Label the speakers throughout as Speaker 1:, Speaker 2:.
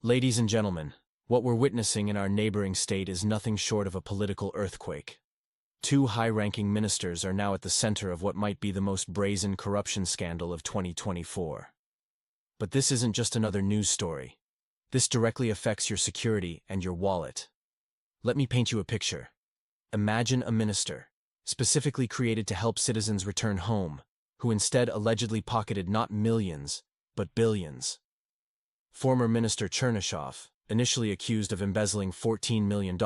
Speaker 1: Ladies and gentlemen, what we're witnessing in our neighboring state is nothing short of a political earthquake. Two high-ranking ministers are now at the center of what might be the most brazen corruption scandal of 2024. But this isn't just another news story. This directly affects your security and your wallet. Let me paint you a picture. Imagine a minister, specifically created to help citizens return home, who instead allegedly pocketed not millions, but billions. Former Minister Chernyshov, initially accused of embezzling $14 million,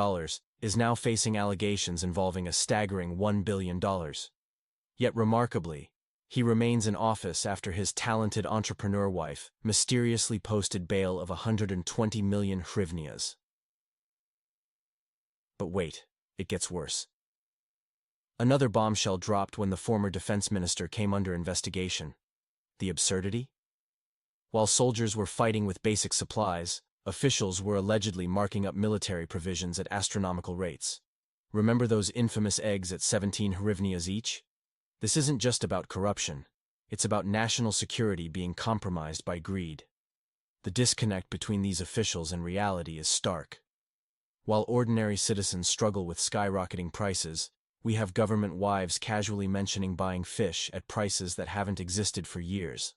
Speaker 1: is now facing allegations involving a staggering $1 billion. Yet remarkably, he remains in office after his talented entrepreneur wife mysteriously posted bail of 120 million hryvnias. But wait, it gets worse. Another bombshell dropped when the former defense minister came under investigation. The absurdity? While soldiers were fighting with basic supplies, officials were allegedly marking up military provisions at astronomical rates. Remember those infamous eggs at 17 hryvnias each? This isn't just about corruption. It's about national security being compromised by greed. The disconnect between these officials and reality is stark. While ordinary citizens struggle with skyrocketing prices, we have government wives casually mentioning buying fish at prices that haven't existed for years.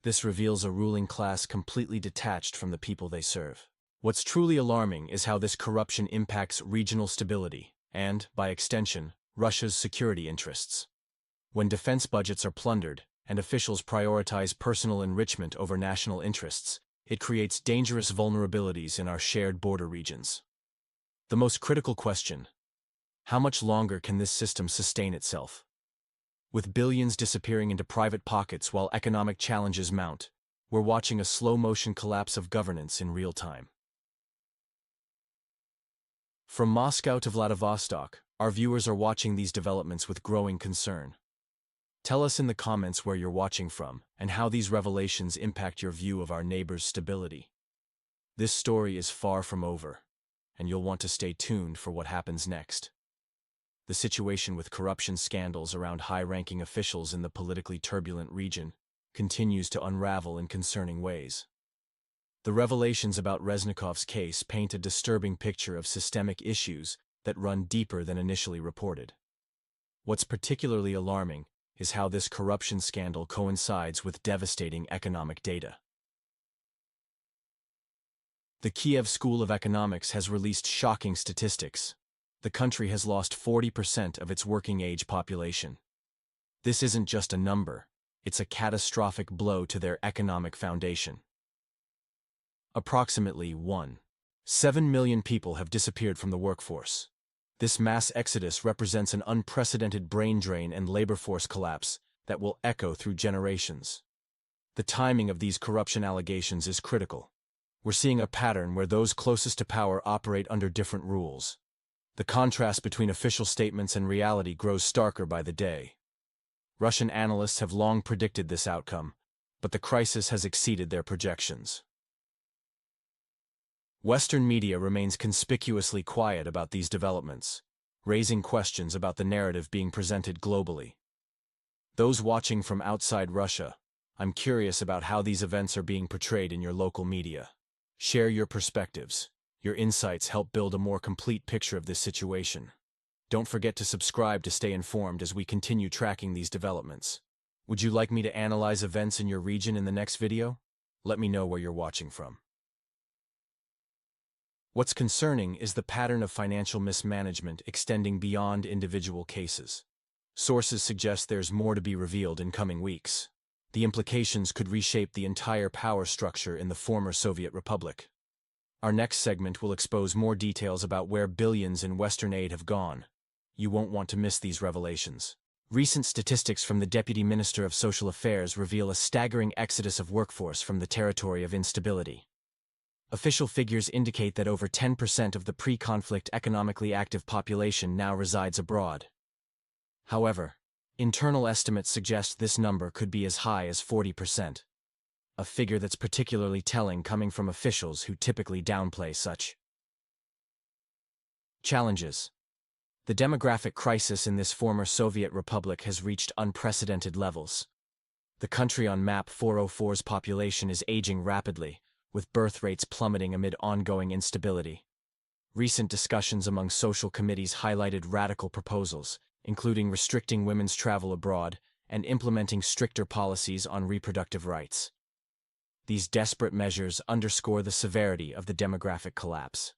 Speaker 1: This reveals a ruling class completely detached from the people they serve. What's truly alarming is how this corruption impacts regional stability and, by extension, Russia's security interests. When defense budgets are plundered and officials prioritize personal enrichment over national interests, it creates dangerous vulnerabilities in our shared border regions. The most critical question: how much longer can this system sustain itself? With billions disappearing into private pockets while economic challenges mount, we're watching a slow-motion collapse of governance in real time. From Moscow to Vladivostok, our viewers are watching these developments with growing concern. Tell us in the comments where you're watching from and how these revelations impact your view of our neighbor's stability. This story is far from over, and you'll want to stay tuned for what happens next. The situation with corruption scandals around high-ranking officials in the politically turbulent region continues to unravel in concerning ways. The revelations about Reznikov's case paint a disturbing picture of systemic issues that run deeper than initially reported. What's particularly alarming is how this corruption scandal coincides with devastating economic data. The Kiev School of Economics has released shocking statistics. The country has lost 40% of its working-age population. This isn't just a number, it's a catastrophic blow to their economic foundation. Approximately 1.7 million people have disappeared from the workforce. This mass exodus represents an unprecedented brain drain and labor force collapse that will echo through generations. The timing of these corruption allegations is critical. We're seeing a pattern where those closest to power operate under different rules. The contrast between official statements and reality grows starker by the day. Russian analysts have long predicted this outcome, but the crisis has exceeded their projections. Western media remains conspicuously quiet about these developments, raising questions about the narrative being presented globally. Those watching from outside Russia, I'm curious about how these events are being portrayed in your local media. Share your perspectives. Your insights help build a more complete picture of this situation. Don't forget to subscribe to stay informed as we continue tracking these developments. Would you like me to analyze events in your region in the next video? Let me know where you're watching from. What's concerning is the pattern of financial mismanagement extending beyond individual cases. Sources suggest there's more to be revealed in coming weeks. The implications could reshape the entire power structure in the former Soviet Republic. Our next segment will expose more details about where billions in Western aid have gone. You won't want to miss these revelations. Recent statistics from the Deputy Minister of Social Affairs reveal a staggering exodus of workforce from the territory of instability. Official figures indicate that over 10% of the pre-conflict economically active population now resides abroad. However, internal estimates suggest this number could be as high as 40%. A figure that's particularly telling coming from officials who typically downplay such challenges. The demographic crisis in this former Soviet republic has reached unprecedented levels. The country on Map 404's population is aging rapidly, with birth rates plummeting amid ongoing instability. Recent discussions among social committees highlighted radical proposals, including restricting women's travel abroad and implementing stricter policies on reproductive rights. These desperate measures underscore the severity of the demographic collapse.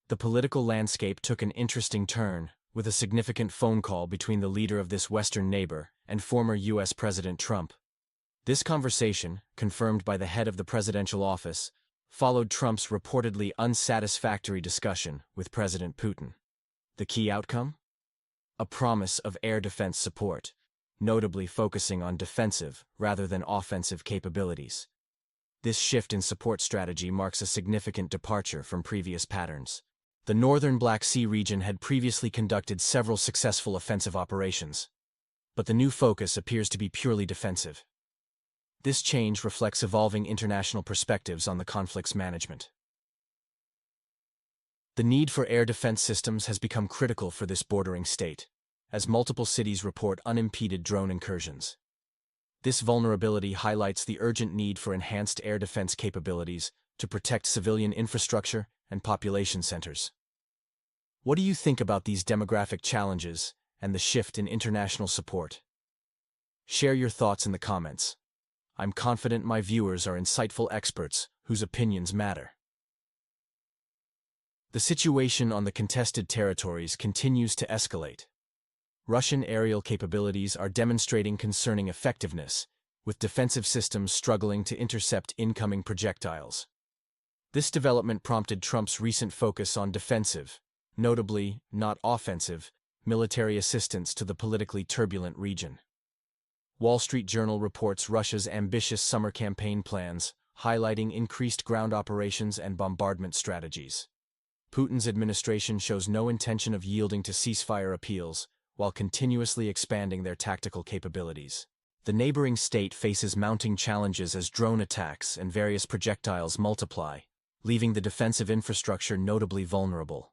Speaker 1: The political landscape took an interesting turn, with a significant phone call between the leader of this Western neighbor and former U.S. President Trump. This conversation, confirmed by the head of the presidential office, followed Trump's reportedly unsatisfactory discussion with President Putin. The key outcome? A promise of air defense support, notably focusing on defensive rather than offensive capabilities. This shift in support strategy marks a significant departure from previous patterns. The northern Black Sea region had previously conducted several successful offensive operations, but the new focus appears to be purely defensive. This change reflects evolving international perspectives on the conflict's management. The need for air defense systems has become critical for this bordering state, as multiple cities report unimpeded drone incursions. This vulnerability highlights the urgent need for enhanced air defense capabilities to protect civilian infrastructure and population centers. What do you think about these demographic challenges and the shift in international support? Share your thoughts in the comments. I'm confident my viewers are insightful experts whose opinions matter. The situation on the contested territories continues to escalate. Russian aerial capabilities are demonstrating concerning effectiveness, with defensive systems struggling to intercept incoming projectiles. This development prompted Trump's recent focus on defensive, notably, not offensive, military assistance to the politically turbulent region. Wall Street Journal reports Russia's ambitious summer campaign plans, highlighting increased ground operations and bombardment strategies. Putin's administration shows no intention of yielding to ceasefire appeals, while continuously expanding their tactical capabilities. The neighboring state faces mounting challenges as drone attacks and various projectiles multiply, leaving the defensive infrastructure notably vulnerable.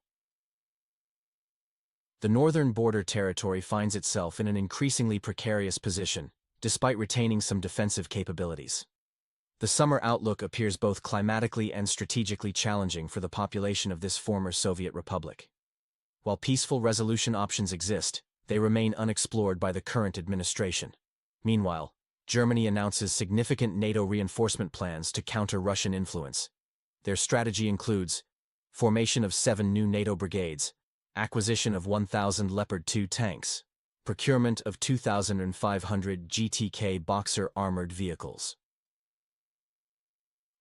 Speaker 1: The northern border territory finds itself in an increasingly precarious position, despite retaining some defensive capabilities. The summer outlook appears both climatically and strategically challenging for the population of this former Soviet republic. While peaceful resolution options exist, they remain unexplored by the current administration. Meanwhile, Germany announces significant NATO reinforcement plans to counter Russian influence. Their strategy includes formation of 7 new NATO brigades, acquisition of 1,000 Leopard 2 tanks, procurement of 2,500 GTK Boxer armored vehicles.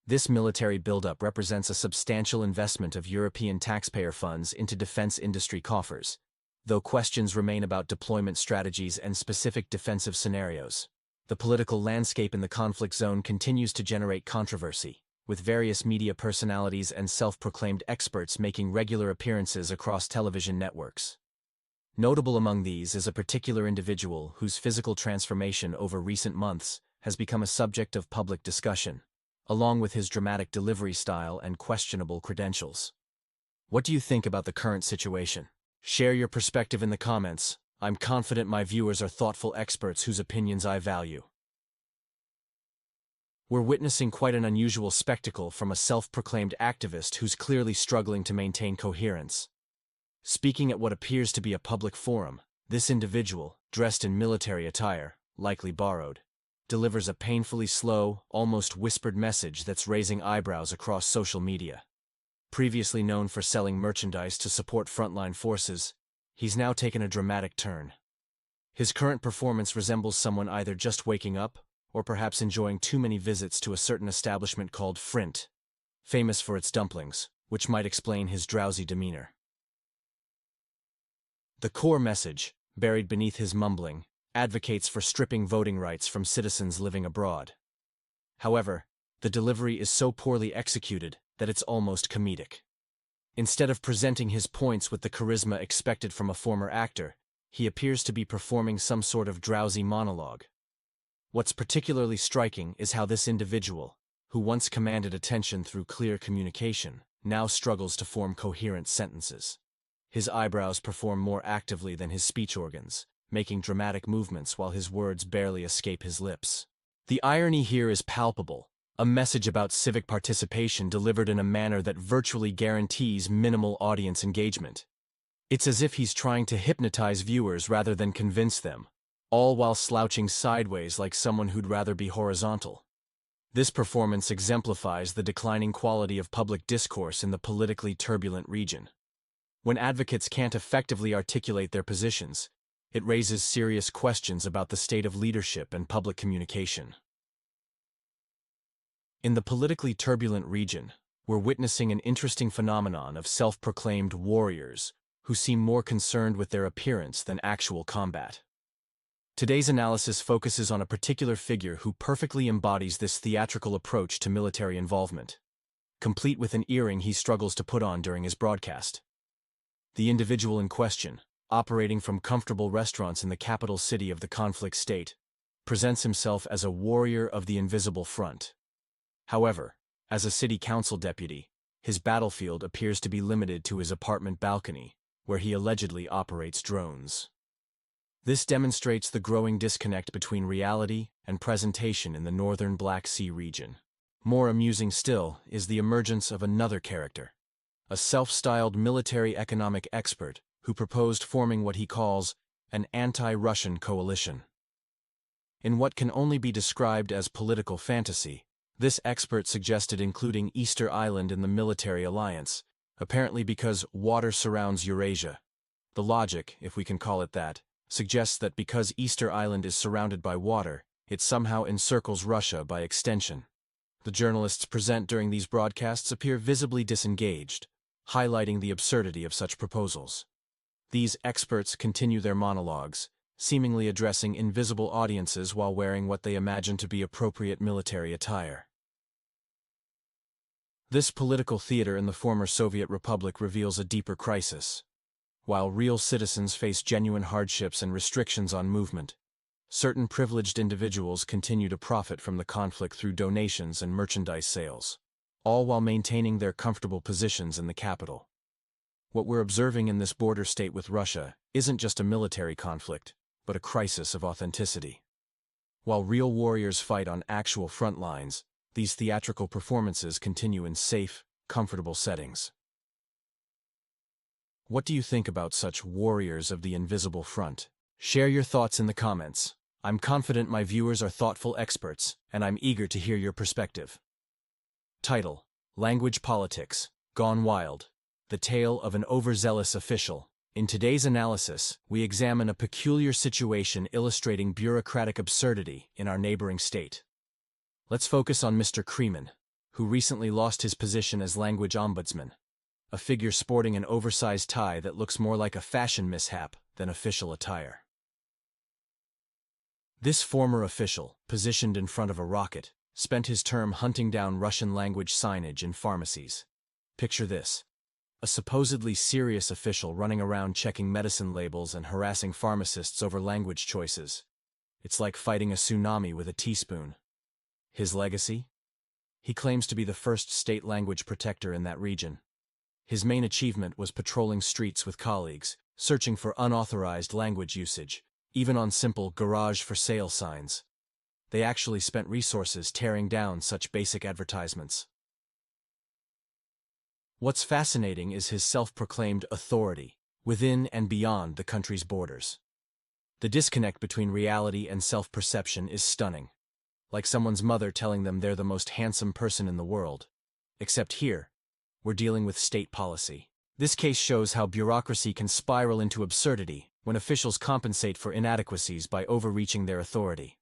Speaker 1: This military buildup represents a substantial investment of European taxpayer funds into defense industry coffers, though questions remain about deployment strategies and specific defensive scenarios. The political landscape in the conflict zone continues to generate controversy, with various media personalities and self-proclaimed experts making regular appearances across television networks. Notable among these is a particular individual whose physical transformation over recent months has become a subject of public discussion, along with his dramatic delivery style and questionable credentials. What do you think about the current situation? Share your perspective in the comments. I'm confident my viewers are thoughtful experts whose opinions I value. We're witnessing quite an unusual spectacle from a self-proclaimed activist who's clearly struggling to maintain coherence. Speaking at what appears to be a public forum, this individual, dressed in military attire, likely borrowed, delivers a painfully slow, almost whispered message that's raising eyebrows across social media. Previously known for selling merchandise to support frontline forces, he's now taken a dramatic turn. His current performance resembles someone either just waking up or perhaps enjoying too many visits to a certain establishment called Frint, famous for its dumplings, which might explain his drowsy demeanor. The core message, buried beneath his mumbling, advocates for stripping voting rights from citizens living abroad. However, the delivery is so poorly executed that it's almost comedic. Instead of presenting his points with the charisma expected from a former actor, he appears to be performing some sort of drowsy monologue. What's particularly striking is how this individual, who once commanded attention through clear communication, now struggles to form coherent sentences. His eyebrows perform more actively than his speech organs, making dramatic movements while his words barely escape his lips. The irony here is palpable. A message about civic participation delivered in a manner that virtually guarantees minimal audience engagement. It's as if he's trying to hypnotize viewers rather than convince them, all while slouching sideways like someone who'd rather be horizontal. This performance exemplifies the declining quality of public discourse in the politically turbulent region. When advocates can't effectively articulate their positions, it raises serious questions about the state of leadership and public communication. In the politically turbulent region, we're witnessing an interesting phenomenon of self-proclaimed warriors who seem more concerned with their appearance than actual combat. Today's analysis focuses on a particular figure who perfectly embodies this theatrical approach to military involvement, complete with an earring he struggles to put on during his broadcast. The individual in question, operating from comfortable restaurants in the capital city of the conflict state, presents himself as a warrior of the invisible front. However, as a city council deputy, his battlefield appears to be limited to his apartment balcony, where he allegedly operates drones. This demonstrates the growing disconnect between reality and presentation in the northern Black Sea region. More amusing still is the emergence of another character, a self-styled military economic expert who proposed forming what he calls an anti-Russian coalition. In what can only be described as political fantasy, this expert suggested including Easter Island in the military alliance, apparently because water surrounds Eurasia. The logic, if we can call it that, suggests that because Easter Island is surrounded by water, it somehow encircles Russia by extension. The journalists present during these broadcasts appear visibly disengaged, highlighting the absurdity of such proposals. These experts continue their monologues, seemingly addressing invisible audiences while wearing what they imagine to be appropriate military attire. This political theater in the former Soviet Republic reveals a deeper crisis. While real citizens face genuine hardships and restrictions on movement, certain privileged individuals continue to profit from the conflict through donations and merchandise sales, all while maintaining their comfortable positions in the capital. What we're observing in this border state with Russia isn't just a military conflict, but a crisis of authenticity. While real warriors fight on actual front lines, these theatrical performances continue in safe, comfortable settings. What do you think about such warriors of the invisible front? Share your thoughts in the comments. I'm confident my viewers are thoughtful experts, and I'm eager to hear your perspective. Title: Language Politics, Gone Wild. The Tale of an Overzealous Official. In today's analysis, we examine a peculiar situation illustrating bureaucratic absurdity in our neighboring state. Let's focus on Mr. Kremen, who recently lost his position as language ombudsman, a figure sporting an oversized tie that looks more like a fashion mishap than official attire. This former official, positioned in front of a rocket, spent his term hunting down Russian-language signage in pharmacies. Picture this: a supposedly serious official running around checking medicine labels and harassing pharmacists over language choices. It's like fighting a tsunami with a teaspoon. His legacy? He claims to be the first state language protector in that region. His main achievement was patrolling streets with colleagues, searching for unauthorized language usage, even on simple garage for sale signs. They actually spent resources tearing down such basic advertisements. What's fascinating is his self-proclaimed authority, within and beyond the country's borders. The disconnect between reality and self-perception is stunning, like someone's mother telling them they're the most handsome person in the world. Except here, we're dealing with state policy. This case shows how bureaucracy can spiral into absurdity when officials compensate for inadequacies by overreaching their authority.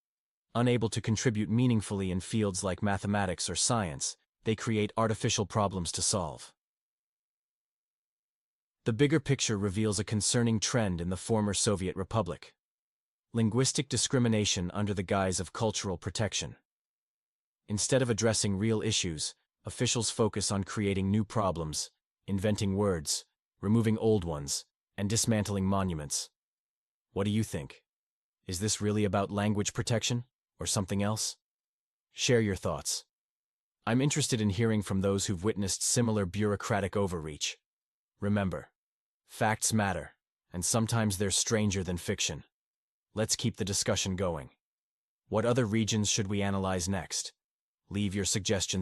Speaker 1: Unable to contribute meaningfully in fields like mathematics or science, they create artificial problems to solve. The bigger picture reveals a concerning trend in the former Soviet Republic: linguistic discrimination under the guise of cultural protection. Instead of addressing real issues, officials focus on creating new problems, inventing words, removing old ones, and dismantling monuments. What do you think? Is this really about language protection, or something else? Share your thoughts. I'm interested in hearing from those who've witnessed similar bureaucratic overreach. Remember, facts matter, and sometimes they're stranger than fiction. Let's keep the discussion going. What other regions should we analyze next? Leave your suggestions